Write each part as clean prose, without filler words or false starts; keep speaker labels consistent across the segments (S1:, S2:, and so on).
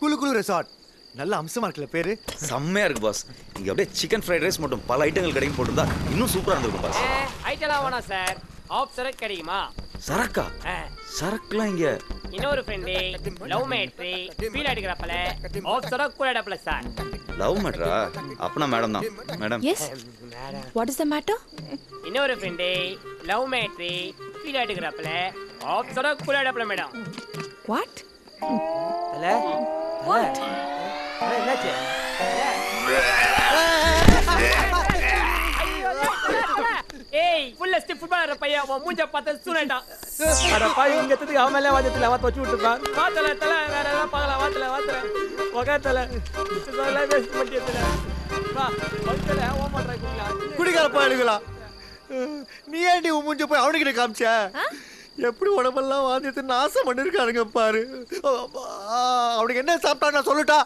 S1: குளு குளு ரெசார்ட். நல்ல அம்சமா இருக்குல்ல பேரு.
S2: செம்மையா இருக்கு பாஸ். இங்க அப்படியே சிக்கன் ஃப்ரைட் ரைஸ் மட்டும் பல ஐட்டங்கள் கிடைக்கும் போட்டுருந்தா இன்னும் சூப்பரா இருந்திருக்கும் பாஸ்.
S3: ஐட்டலாம் வேணாம் சார். ஆஃப் சரக்கு கிடைக்குமா?
S2: சரக்கா? சரக்குலாம் இங்க.
S3: இன்னொரு ஃப்ரெண்டு லவ் மேட்ரி ஃபீல் அடிக்கிறப்பல ஆஃப் சரக்கு கூட அடப்பல சார்.
S2: லவ் மேட்டரா? அப்பனா மேடம் தான். Madam.
S4: Yes. What is the matter?
S3: இன்னொரு ஃப்ரெண்டு லவ் மேட்ரி ஃபீல் அடிக்கிறப்பல ஆஃப் சரக்கு கூட அடப்பல மேடம்.
S4: What?
S3: அல
S4: What?
S3: என்னாச்சு? ஏய் ஃபுல் ஸ்டிப் ஃபுட்பாலர் பையன் அவன் மூஞ்ச பார்த்து சூனடா. அட பாய் இங்க ததுக்கு அவன் மேல வாதத்துல வாத வச்சு விட்டுறான். வாதல தல வேற ஏதாவது பார்க்கலாம் வாதல. ஒகத்தல. இதெல்லாம் வேஸ்ட் பண்ணிட்டல. வா ஒகத்தல ஓ மாட்றா குடிலாம்.
S1: குடிகார பாயலுகளா. நீ ஏன்டி மூஞ்ச போய் அவனுக்கிட்ட காமிச்ச? எப்படி உடம்பெல்லாம் வாந்தியத்தை நாசம் பண்ணிருக்கானுங்க பாரு. அவனுக்கு என்ன சாப்பிட்டா நான் சொல்லட்டா?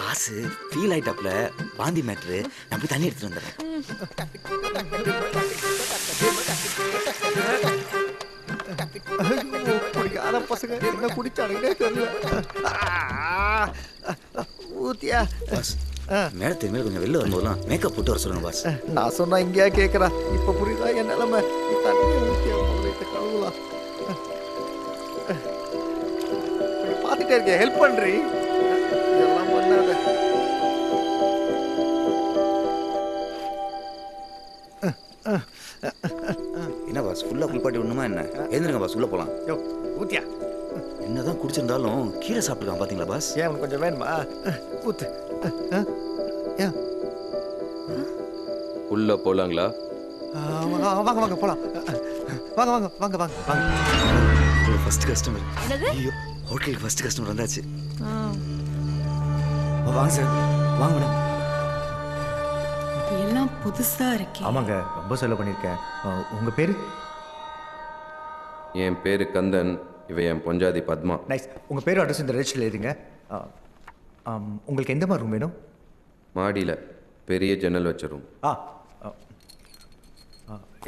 S2: பாஸ் ஃபீல் ஆயிட்டாப்ல வாந்தி மேட்டரு. நான் போய் தண்ணி எடுத்துட்டு வந்துடுறேன்.
S1: குடிக்காத பசங்க என்ன குடிச்சானுங்கன்னே தெரியல. ஊத்தியா
S2: பாஸ் மேடத்து மேல கொஞ்சம் வெளில வரும்போதெல்லாம் மேக்கப் போட்டு வர சொல்லுங்க பாஸ்.
S1: நான் சொன்னா இங்கேயா கேட்கறா? இப்ப புரியுதா என் நிலைமை? நீ தண்ணி ஊத்தியா முதல்ல கழுவலாம். பார்த்துட்டே இருக்கேன், ஹெல்ப் பண்றீ. இதெல்லாம் பண்ணாத.
S2: என்ன பாஸ் ஃபுல்லா குளிப்பாட்டி விடணுமா என்ன? எழுந்துருங்க பாஸ் உள்ள போலாம்.
S1: யோ ஊத்தியா.
S2: என்னதான் குடிச்சிருந்தாலும் கீரை சாப்பிட்டுருக்கான் பாத்தீங்களா பாஸ்?
S1: ஏன் உனக்கு கொஞ்சம் வேணுமா? ஊத்து.
S5: உள்ள போலாங்களா?
S1: வாங்க வாங்க போலாம். வாங்க வாங்க வாங்க வாங்க வாங்க.
S2: First customer.
S4: என்னது?
S2: ஐயோ ஹோட்டலுக்கு ஃபர்ஸ்ட் கஸ்டமர் வந்தாச்சு. வாங்க சார். வாங்க மேடம்.
S4: எல்லாம் புதுசா இருக்கே.
S1: ஆமாங்க, ரொம்ப செலவு பண்ணியிருக்கேன். உங்க பேரு?
S5: என் பேரு கந்தன். இவ என் பொஞ்சாதி பத்மா.
S1: நைஸ். உங்க பேரு அட்ரஸ் இந்த ரெஜிஸ்டர்ல எழுதுங்க. உங்களுக்கு எந்த மாதிரி ரூம் வேணும்?
S5: மாடியில் பெரிய ஜன்னல் வச்ச ரூம்.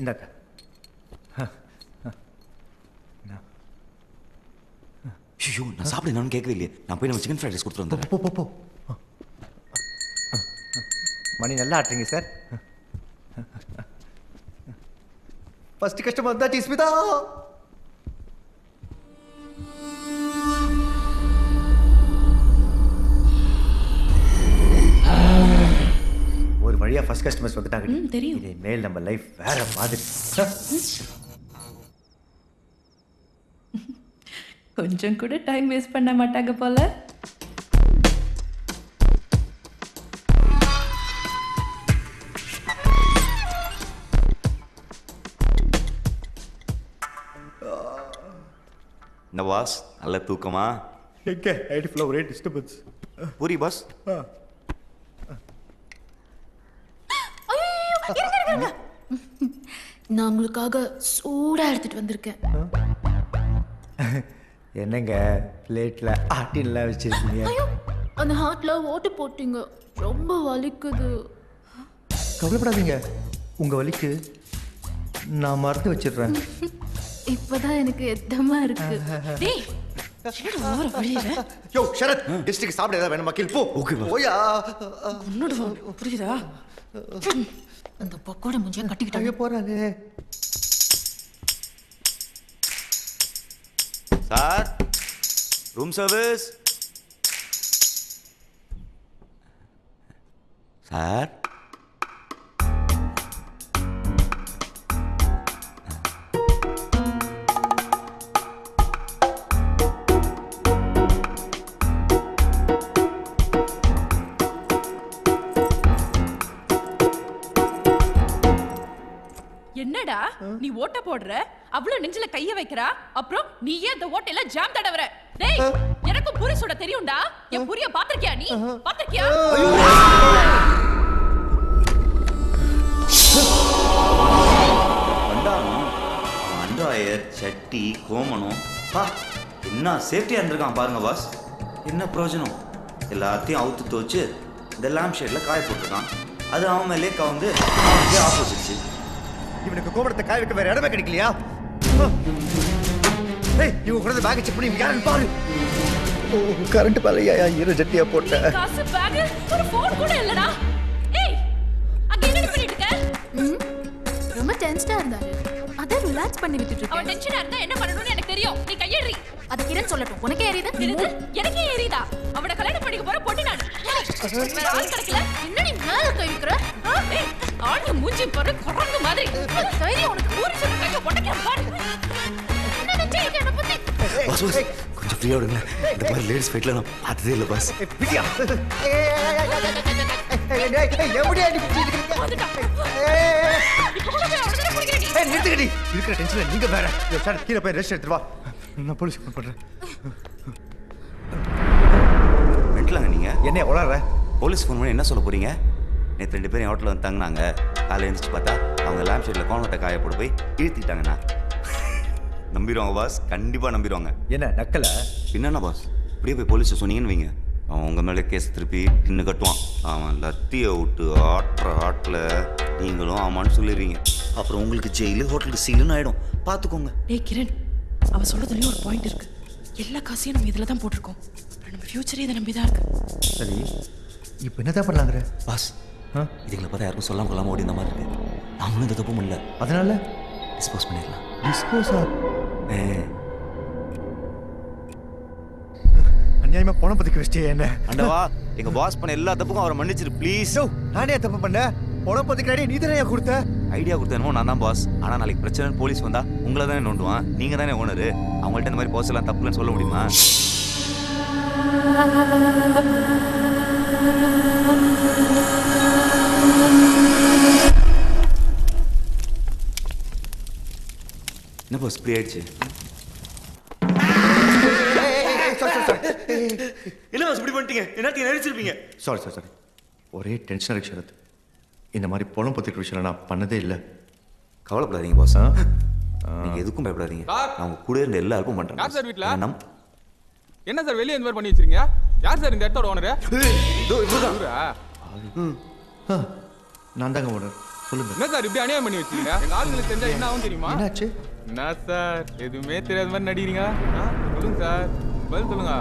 S1: இந்தாக்க.
S2: ஐயோ நான் சாப்பிட என்னன்னு கேட்கவே இல்லையே. நான் போய் நம்ம சிக்கன் ஃப்ரைட் ரைஸ் கொடுத்துட்டு வந்துடுறேன்.
S1: போ போ போ. மணி நல்லா ஆட்டுறீங்க சார். ஃபர்ஸ்ட் கஸ்டமர் தான் ஸ்மிதா. ஒரு வழியா ஃபர்ஸ்ட் கஸ்டமர்ஸ் வந்துட்டாங்க.
S4: தெரியும்.
S1: இதே மேல் நம்ம லைஃப் வேற மாதிரி.
S4: கொஞ்சம் கூட டைம் வேஸ்ட் பண்ண மாட்டாங்க போல.
S2: இந்த பாஸ் நல்ல தூக்கமா?
S1: எங்க ஐடி ஃப்ளோ ஒரே டிஸ்டர்பன்ஸ்.
S2: பூரி பாஸ்.
S6: நான் உங்களுக்காக சூடா எடுத்துட்டு வந்திருக்கேன்.
S1: என்னங்க பிளேட்ல ஆட்டின்லாம் வச்சிருக்கீங்க?
S6: அந்த ஹார்ட்ல ஓட்டு போட்டீங்க, ரொம்ப வலிக்குது.
S1: கவலைப்படாதீங்க, உங்க வலிக்கு நான் மறந்து வச்சிடுறேன்.
S6: இப்பதான் எனக்கு எத்தமா இருக்கு.
S4: டேய் என்னடா ஓர வழியில?
S1: யோ ஷரத், டிஸ்ட்ரிக்ட் சாப்பிட ஏதாவது வேணுமா? கில் போ.
S2: ஓகே பா.
S1: ஓயா.
S4: உன்னோட புரியுதா?
S6: அந்த பக்கோட முஞ்சிய கட்டிக்கிட்டாங்க.
S1: போறானே.
S2: Sir room service. சார்
S4: என்னடா நீ ஓட்ட போடுற, அவ்வளவு நெஞ்சில கைய வைக்கிறா, அப்புறம் நீ ஏன் அந்த ஓட்டையில ஜாம் தடவற? டேய் எனக்கு பூரி சுட தெரியும்டா. என் பூரிய பாத்திருக்கியா? நீ பாத்திருக்கியா?
S2: அண்டாயர் சட்டி கோமணம் பா என்ன சேஃப்டியா இருந்திருக்கான் பாருங்க பாஸ். என்ன பிரயோஜனம்? எல்லாத்தையும் அவுத்து தோச்சு இந்த லேம்ப் ஷேட்ல காய போட்டிருக்கான். அது அவன் மேலே கவுந்து ஆப்போசிட்ஸ்.
S1: இவனுக்கு கோபுரத்தை காய வைக்க வேற இடமே கிடைக்கலையா? இவங்க கூட பேக் செக் பண்ணி யாருன்னு பாரு. கரண்ட் பாலையா ஈர ஜட்டியா போட்டேன்.
S4: காசு பேக் ஒரு ஃபோன் கூட இல்லடா. ஏய் அங்க என்ன பண்ணிட்டு இருக்க?
S6: ரொம்ப டென்ஷனா இருந்தாரு. அத ரிலாக்ஸ் பண்ணி விட்டுட்டு
S4: அவ
S6: இருக்கேன்.
S4: டென்ஷனா இருந்தா என்ன பண்ணணும்னு எனக்கு தெரியும். நீ கையேறி.
S6: அது கிரண் சொல்லட்டும். உனக்கே ஏறியது?
S4: என்னது? எனக்கே ஏறிதா? அவட கல்யாணம் பண்ணிக்க போற பொண்ணு நான். வேற ஆள் கிடைக்கல.
S6: என்ன நீ மேல கை வைக்கிற?
S4: ஏய் ஆளு மூஞ்சி பாரு குரங்கு மாதிரி.
S6: தைரியம் உனக்கு.
S4: ஊரு சொல்ல கைய உடைக்க பாரு.
S6: என்ன நினைச்சீங்க என்ன பத்தி?
S2: பாஸ் பாஸ் கொஞ்சம் ஃப்ரீயாக விடுங்க. இந்த மாதிரி லேடிஸ் ஃபைட்டில் நான் பார்த்ததே இல்லை பாஸ்.
S1: பிரியா எப்படியா நீ பிடிச்சிட்டு இருக்கீங்க?
S4: வந்துட்டா.
S1: ஏய்,
S4: இப்போ கூட போய் அவளை பிடிக்கிறேன் நீ.
S1: நிறுத்துக்கடி. இருக்கிற டென்ஷன்ல நீங்க வேற. சார் கீழே போய் ரெஸ்ட் எடுத்துட்டு வா. நான் போலீஸ் ஃபோன் பண்றேன்.
S2: மென்டலாங்க நீங்கள்?
S1: என்ன உளற?
S2: போலீஸ் ஃபோன் பண்ணி என்ன சொல்ல போகிறீங்க? நேற்று 2 பேரும் ஹோட்டலில் வந்து தங்கினாங்க. காலையில் எழுந்திரிச்சு பார்த்தா அவங்க லேம்ப் ஷேடில் கோணத்தை காய போட்டு போய் இழுத்திட்டாங்கண்ணா. நம்பிடுவாங்க பாஸ், கண்டிப்பாக நம்பிடுவாங்க.
S1: என்ன நக்கல?
S2: என்னண்ணா பாஸ் இப்படியே போய் போலீஸை சொன்னீங்கன்னு வைங்க, அவன் உங்கள் மேலே கேஸ் திருப்பி இன்னும் கட்டுவான். அவன் லத்தியை விட்டு ஆட்டுற ஆட்டில் நீங்களும் ஆமான்னு சொல்லிடுவீங்க. அப்புறம் உங்களுக்கு ஜெயிலு ஹோட்டலுக்கு சீலுன்னு ஆகிடும். பார்த்துக்கோங்க.
S4: டேய் கிரண், அவ சொல்றதுலயும் ஒரு பாயிண்ட் இருக்கு. எல்லா காசையும் நம்ம இதுல தான் போட்டிருக்கோம். நம்ம ஃபியூச்சரே இதை நம்பி தான் இருக்கு.
S1: சரி இப்போ என்னதான் பண்ணலாங்கிற?
S2: பாஸ் இதுங்களை பார்த்தா யாருக்கும் சொல்லாமல் கொள்ளாமல் ஓடி இந்த மாதிரி இருக்கு. நாமளும் இந்த தப்பும் இல்லை,
S1: அதனால
S2: டிஸ்போஸ் பண்ணிடலாம்.
S1: டிஸ்போஸா? அநியாயமா போன பத்திக்கு வச்சிட்டே என்ன?
S2: அண்டவா எங்க பாஸ் பண்ண எல்லா தப்புக்கும் அவரை மன்னிச்சிரு ப்ளீஸ்.
S1: நானே தப்பு பண்ணேன். போன பத்திக்கு ஐடியா நீ தானே கொடுத்த?
S2: ஐடியா கொடுத்தேனோ நான் தான் பாஸ். ஆனால் நாளைக்கு பிரச்சனை போலீஸ் வந்தா உங்களை தானே நோண்டுவான். நீங்கள் தானே ஓனரு. அவங்கள்ட்ட இந்த மாதிரி பாஸ் எல்லாம் தப்புலன்னு சொல்ல முடியுமா? என்ன பாஸ் இப்படி ஆயிடுச்சு? என்ன பாஸ் இப்படி பண்ணிட்டீங்க? என்ன நடிச்சிருப்பீங்க?
S1: சாரி ஒரே டென்ஷன் இருக்கு சரத். இந்த மாதிரி பொலம் பத்திரிக்கை விஷயம் நான் பண்ணதே இல்லை.
S2: கவலைப்படாதீங்க பாஸ். நீங்கள் எதுக்கும் பயப்படாதீங்க. நான் உங்க கூட இருந்த எல்லா ஹெல்ப்பும் பண்ணுறேன்.
S7: யார் சார் வீட்டில்? என்ன சார் வெளியே இந்த மாதிரி பண்ணி வச்சிருக்கீங்க? யார் சார் இந்த இடத்தோட ஓனரு?
S1: நான் தாங்க ஓனர். சொல்லுங்க.
S7: என்ன சார் இப்படி அநியாயம் பண்ணி வச்சிருக்கீங்க? எங்க ஆளுங்களுக்கு தெரிஞ்சா என்ன ஆகும் தெரியுமா?
S1: என்னாச்சு?
S7: என்ன சார் எதுவுமே தெரியாத மாதிரி நடிக்கிறீங்க? சொல்லுங்க சார், பதில் சொல்லுங்க.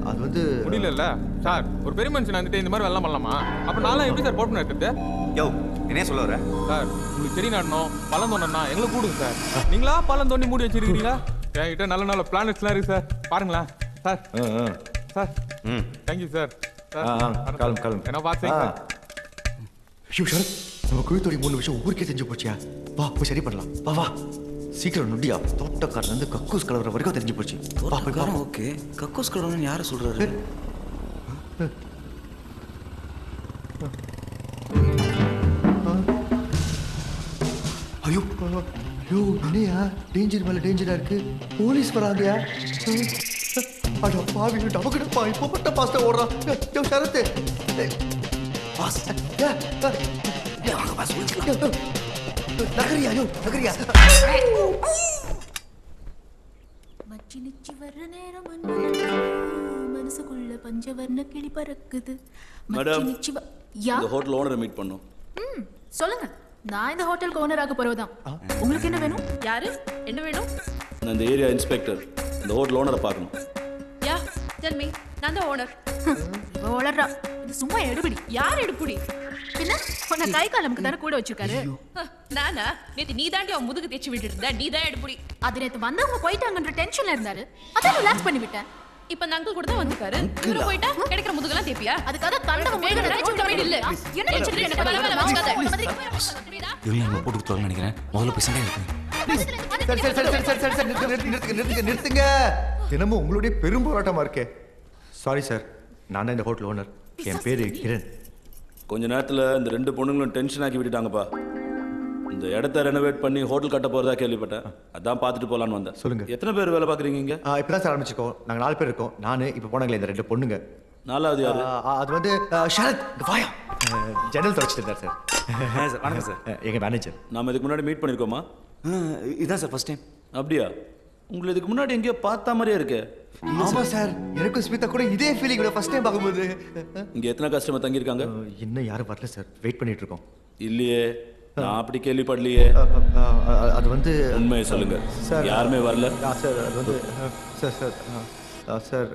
S1: அது வந்து
S7: முடியல சார். ஒரு பெரிய மனுஷன் வந்துட்டு இந்த மாதிரி வெள்ளம் பண்ணலாமா? அப்ப நான்லாம் எப்படி சார் போட்டு நடத்துறது?
S2: யோ என்ன சொல்ல வர
S7: சார் உங்களுக்கு செடி நடணும், பழம் தோண்டனா எங்களை கூடுங்க சார். நீங்களா பழம் தோண்டி மூடி வச்சிருக்கீங்களா? என்கிட்ட நல்ல நல்ல பிளானட்ஸ்லாம் இருக்கு சார், பாருங்களேன் சார். Sir thank you sir.
S1: கிளம்பு.
S7: என்ன பார்த்தீங்க சார்?
S1: ஐயோ சரத், நம்ம குழித்தோடி 3 விஷயம் ஊருக்கே தெரிஞ்சு போச்சியா? வா போய் சரி பண்ணலாம். வா வா சீக்கிரம் நொடியா. தோட்டக்காரன் வந்து கக்கூஸ் கலவர வரைக்கும் தெரிஞ்சு போச்சு.
S2: தோட்டக்காரன் ஓகே, கக்கூஸ் கலவரன்னு யாரை சொல்றாரு?
S1: ஐயோ ஐயோ என்னையா டேஞ்சர் மேல டேஞ்சரா இருக்கு. போலீஸ் வராங்கயா. அட பாவி டபக்குடப்பா இப்போ பட்ட பாஸ்டா ஓடுறான். யோ சரத் பாஸ் வாங்க பாஸ் நகரியா. யோ நகரியா.
S6: மச்சி நிச்சி வர்ற நேரம் மனசுக்குள்ள பஞ்சவர்ண கிளி பறக்குது.
S8: மேடம்,
S6: நிச்சி
S8: இந்த ஹோட்டல் ஓனரை மீட் பண்ணோம்.
S6: சொல்லுங்க. நான் இந்த ஹோட்டலுக்கு ஓனராக போறவதான். உங்களுக்கு என்ன வேணும்?
S4: யாரு? என்ன வேணும்?
S8: நான் இந்த ஏரியா இன்ஸ்பெக்டர். இந்த ஹோட்டல் ஓனரை பார்க்கணும்.
S4: யா டெல் மீ. நான் தான் ஓனர்.
S6: இவ வளர்றா. இது சும்மா எடுபிடி.
S4: யார் எடுப்புடி?
S6: பின்ன உன்னை கை காலமுக்கு தானே கூட வச்சிருக்காரு.
S4: நானா? நேத்து நீ தாண்டி அவன் முதுகு தேய்ச்சி விட்டுட்டு இருந்த. நீ தான் எடுப்புடி.
S6: அது நேத்து வந்தவங்க போயிட்டாங்கன்ற டென்ஷன்ல இருந்தாரு. அதான் ரிலாக்ஸ் பண்ணி விட்டேன்.
S4: இப்ப அந்த அங்கிள் கூட தான் வந்திருக்காரு. இவரு போயிட்டா கிடைக்கிற முதுகெல்லாம் தேய்ப்பியா?
S6: அதுக்காக கண்டவங்க
S4: வேற
S6: முதுகுல
S4: நினைச்சு கம்மி இல்ல.
S6: என்ன நினைச்சிட்டு எனக்கு
S4: வேலை வேலை வச்சுக்காத.
S6: புரியுதா?
S2: இவங்க நம்ம போட்டு கொடுத்தாங்கன்னு நினைக்கிறேன். முதல்ல போய் சண்டை இருக்கு.
S1: சரி நிறுத்துங்க. தினமும் உங்களுடைய பெரும் போராட்டமா இருக்கே. சாரி சார், நான் தான் இந்த ஹோட்டல் ஓனர். என் பேரு கிரண்.
S8: கொஞ்ச நேரத்தில் இந்த 2 பொண்ணுங்களும் டென்ஷன் ஆக்கி விட்டுட்டாங்கப்பா. இந்த இடத்த ரெனோவேட் பண்ணி ஹோட்டல் கட்ட போகிறதா கேள்விப்பட்டேன். அதான் பார்த்துட்டு போகலான்னு வந்தேன்.
S1: சொல்லுங்க.
S8: எத்தனை பேர் வேலை பார்க்குறீங்க இங்கே?
S1: இப்போ தான் சார் ஆரம்பிச்சிருக்கோம். நாங்கள் 4 பேர் இருக்கோம். நான் இப்போ போனாங்களே இந்த 2 பொண்ணுங்க.
S8: 4வது யாரு?
S1: அது வந்து ஷரத் வாயா ஜன்னல் தொடச்சிட்டு இருந்தார் சார்.
S2: சார் வணக்கம் சார்.
S1: எங்கள் மேனேஜர்.
S8: நாம் இதுக்கு முன்னாடி மீட் பண்ணியிருக்கோமா?
S2: இதுதான் சார் ஃபர்ஸ்ட் டைம்.
S8: அப்படியா? உங்களை இதுக்கு முன்னாடி எங்கேயோ பார்த்தா மாதிரியே இருக்கே.
S1: ஆமாம் சார், எனக்கும் ஸ்மிதா கூட இதே ஃபீலிங் கூட ஃபர்ஸ்ட் டைம் பார்க்கும்போது.
S8: இங்கே எத்தனை கஸ்டமர் தங்கியிருக்காங்க?
S1: இன்னும் யாரும் வரல சார், வெயிட் பண்ணிட்டு இருக்கோம்.
S8: இல்லையே, நான் அப்படி கேள்விப்படலையே.
S1: அது வந்து
S8: உண்மையை சொல்லுங்க
S1: சார்.
S8: யாருமே வரல?
S1: சார் அது வந்து சார் சார்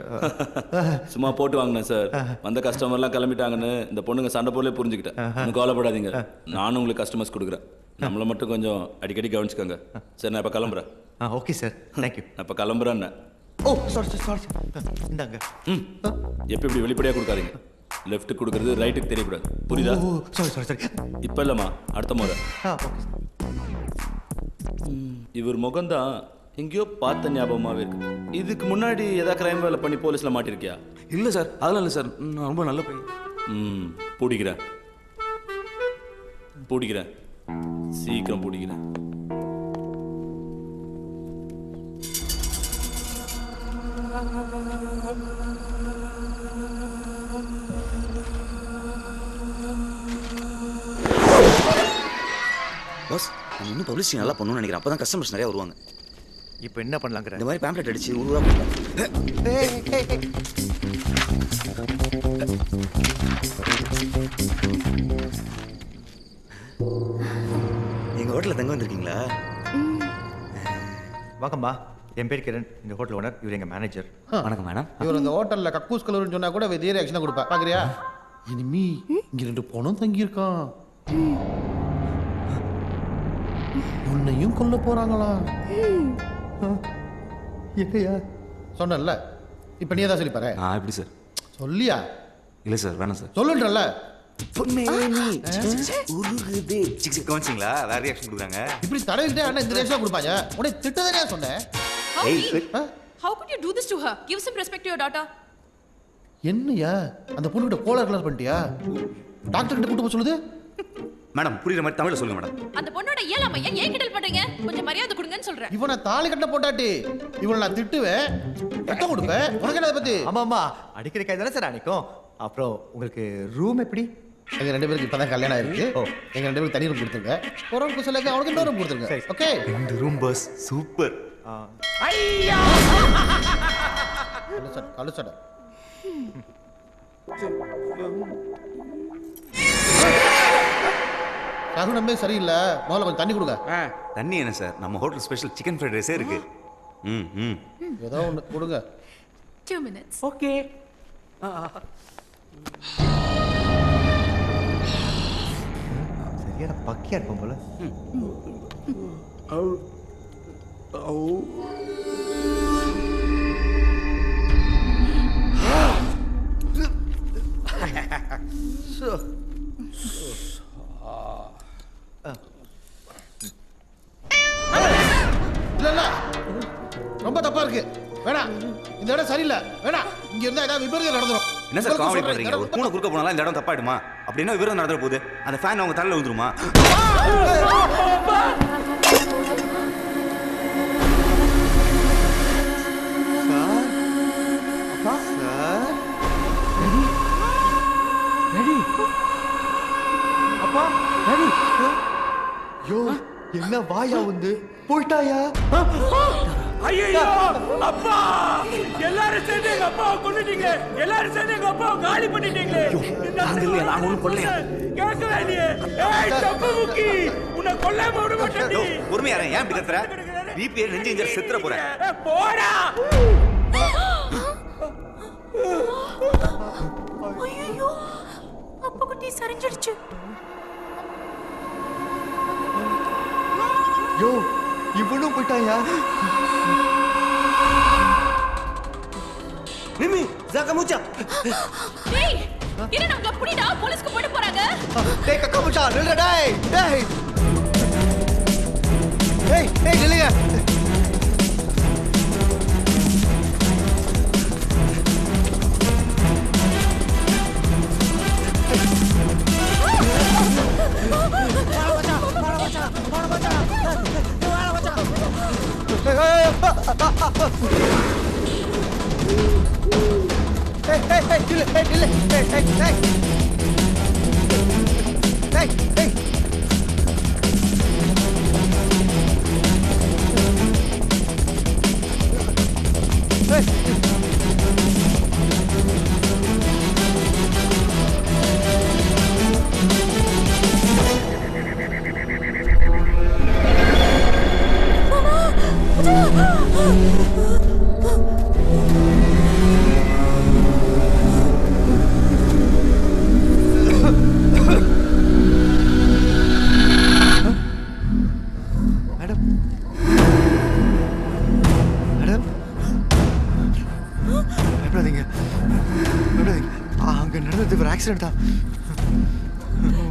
S8: சும்மா போட்டு வாங்கினேன் சார். வந்த கஸ்டமர்லாம் கிளம்பிட்டாங்கன்னு இந்த பொண்ணுங்க சண்டை போலே புரிஞ்சுக்கிட்டேன். இன்னும் கவலைப்படாதீங்க, நானும் உங்களுக்கு கஸ்டமர்ஸ் கொடுக்குறேன். நம்மளை மட்டும் கொஞ்சம் அடிக்கடி கவனிச்சுக்கோங்க. சரி, நான் இப்போ கிளம்புறேன்.
S1: Okay sir, thank you.
S8: நான் இப்போ கிளம்புறேன்னு.
S1: ஓ சாரி சாரி, இந்தாங்க.
S8: எப்போ இப்படி வெளிப்படையாக கொடுக்காதீங்க. லெஃப்ட்டுக்கு கொடுக்குறது ரைட்டுக்கு தெரியக்கூடாது, புரியுதா?
S1: ஓ சாரி சாரி சாரி.
S8: இப்போ இல்லைம்மா, அடுத்த முறை.
S1: ஓகே.
S8: இவர் முகம்தான் எங்கேயோ பார்த்த ஞாபகமாகவே இருக்கு. இதுக்கு முன்னாடி ஏதாவது கிரைம் வேலை பண்ணி போலீஸில் மாட்டிருக்கியா?
S9: இல்லை சார், அதெல்லாம் இல்லை சார். நான் ரொம்ப நல்ல பையன்.
S8: பிடிக்கிறேன் பிடிக்கிறேன், சீக்கிரம் பிடிக்கிறேன்.
S2: பாஸ், நம்ம இன்னும் பப்ளிசிட்டி நல்லா பண்ணணும்னு நினைக்கிறேன். அப்போ தான் கஸ்டமர்ஸ் நிறையா வருவாங்க.
S1: இப்போ என்ன பண்ணலாங்கிற?
S2: இந்த மாதிரி பேம்ப்ளெட் அடிச்சு உருவா பண்ணலாம். எங்கள் ஹோட்டலில் தங்க வந்திருக்கீங்களா?
S1: வாங்கம்மா, என் பேர் கிரண், இந்த ஹோட்டல் ஓனர். இவர் எங்கள் மேனேஜர்.
S2: வணக்கம் மேடம்.
S10: இவர் இந்த ஹோட்டலில் கக்கூஸ் கலருன்னு சொன்னா கூட இதே ரியாக்ஷனாக கொடுப்பா. பார்க்குறியா? இனிமே இங்கே 2 பொண்ணும் தங்கியிருக்கான். உன்னையும் கொல்ல போறாங்களா?
S1: என்னையா
S10: சொன்னல, இப்போ நீ தான் சொல்லி பாரு.
S9: எப்படி சார்?
S10: சொல்லியா?
S9: இல்லை சார், வேணாம் சார்.
S10: சொல்லுன்றல.
S2: கவனிச்சிங்களா? வேற ரியாக்ஷன் கொடுக்குறாங்க.
S10: இப்படி தடவிக்கிட்டே அண்ணா இந்த ரியாக்ஷன் கொடுப்பாங்க. உடனே திட்டதானே சொன்னேன்.
S4: How could you do this to her? Give some respect to your daughter.
S10: என்னையா அந்த பொண்ணுகிட்ட கோலர் கலர் பண்ணிட்டியா? டாக்டர் கிட்ட கூட்டு போக சொல்லுது.
S2: மேடம், புரியுற மாதிரி தமிழ்ல சொல்லுங்க மேடம்.
S4: அந்த பொண்ணோட இயலாமை ஏன் கிண்டல் பண்றீங்க? கொஞ்சம் மரியாதை கொடுங்கன்னு சொல்றேன்.
S10: இவனை தாலி கட்ட போட்டாட்டி இவனை நான் திட்டுவேன், ரத்தம் கொடுப்பேன். உனக்கு என்ன பத்தி?
S1: ஆமாம்மா, அடிக்கிற கை தானே சார் அன்னைக்கும். அப்புறம் உங்களுக்கு ரூம் எப்படி?
S10: எங்க 2 பேருக்கு இப்பதான் கல்யாணம் ஆயிருக்கு. எங்க 2 பேருக்கு தனி ரூம் கொடுத்துருங்க. ஒரு ரூம் சொல்லுங்க, அவனுக்கு இன்னொரு ரூம் கொடுத்துருங்க. ஓகே?
S2: இந்த ரூம் பாஸ் சூப்பர்.
S3: ஐயா
S10: கலுசட நம்பே சரியில்லை. முதல்ல கொஞ்சம் தண்ணி கொடுங்க.
S2: தண்ணி என்ன சார்? நம்ம ஹோட்டல் ஸ்பெஷல் சிக்கன் ஃப்ரைட் ரைஸே இருக்கு.
S10: ஏதோ ஒன்று கொடுங்க.
S6: 2 minutes.
S3: ஓகே.
S1: சரியான பக்கியா இருப்போம் போல.
S10: இல்ல ரொம்ப தப்பா இருக்கு. வேணாம், இந்த இடம் சரியில்லை. வேணாம், இங்க இருந்தா ஏதாவது விபரீதம் நடந்துரும்.
S2: என்ன சார் காமெடி பண்றீங்க? ஒரு பூனை குறுக்க போனாலும் இந்த இடம் தப்பாயிடுமா? அப்படின்னா விபரீதம் நடந்துற போகுது. அந்த ஃபேன் அவங்க தலையில விழுந்துருமா?
S1: யோ, என்ன வாயா வந்து போயிட்டாயா?
S3: ஐயோ அப்பா, எல்லாரும் சேர்ந்து எங்க அப்பாவை கொன்னுட்டீங்க. எல்லாரும் சேர்ந்து எங்க அப்பாவை காலி பண்ணிட்டீங்களே.
S2: நான் ஒண்ணும் கொல்லையா?
S3: கேட்கவே இல்லையே. ஏய் தப்புமுக்கி, உன்னை கொல்லாம விட மாட்டேன்.
S2: பொறுமையா இரு, ஏன் இப்படி கத்துற? பிபி நெஞ்சு இன்ஜெக்ட் செத்துற போற.
S3: போடா.
S6: ஐயோ, அப்பா குட்டி சரிஞ்சிடுச்சு.
S1: யோ, இவனும் போயிட்டாயா?
S2: மிமி, ஜாக்க மூச்சா.
S4: டேய், என்ன நம்மள புடிடா, போலீஸ்க்கு போட போறாங்க.
S1: டேய் கக்கா முச்சா, நில்லுடா டேய். டேய். டேய், டேய் நில்லுங்க. பயப்படாதீங்க. அங்க நடந்தது ஒரு ஆக்சிடென்ட் தான்.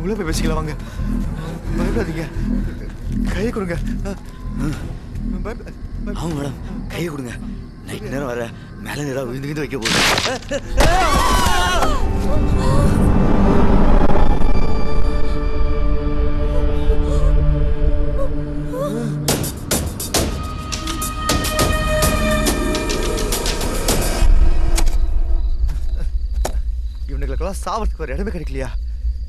S1: உள்ள போய் பேசிக்கலாம் வாங்க. பயப்படாதீங்க. கையை கொடுங்க.
S2: ஆமாம் மேடம், கையை கொடுங்க. நைட் நேரம் வர மேலே நேரம் விழுந்து வைக்க போகுது.
S1: இவனுங்களுக்கெல்லாம் சாவறதுக்கு ஒரு இடமே கிடைக்கலையா?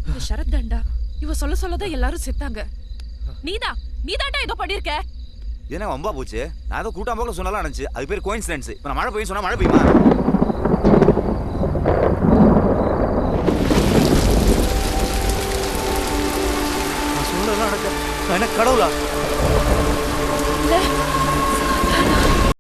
S4: இந்த சரத் தாண்டா, இவ சொல்ல சொல்லதான் எல்லாரும் செத்தாங்க. நீதாண்டா ஏதோ பண்ணிருக்க.
S2: என்ன வம்பா போச்சு? நான் ஏதோ கூட்டம் போல சொன்னாலும் நினைச்சு அது பேர் கோயின்சிடென்ஸ். இப்போ நான் மழை பெய்யும் சொன்னா மழை பெய்யுமா?
S1: நான் சொன்னதெல்லாம் நடக்க நான் என்ன கடவுளா?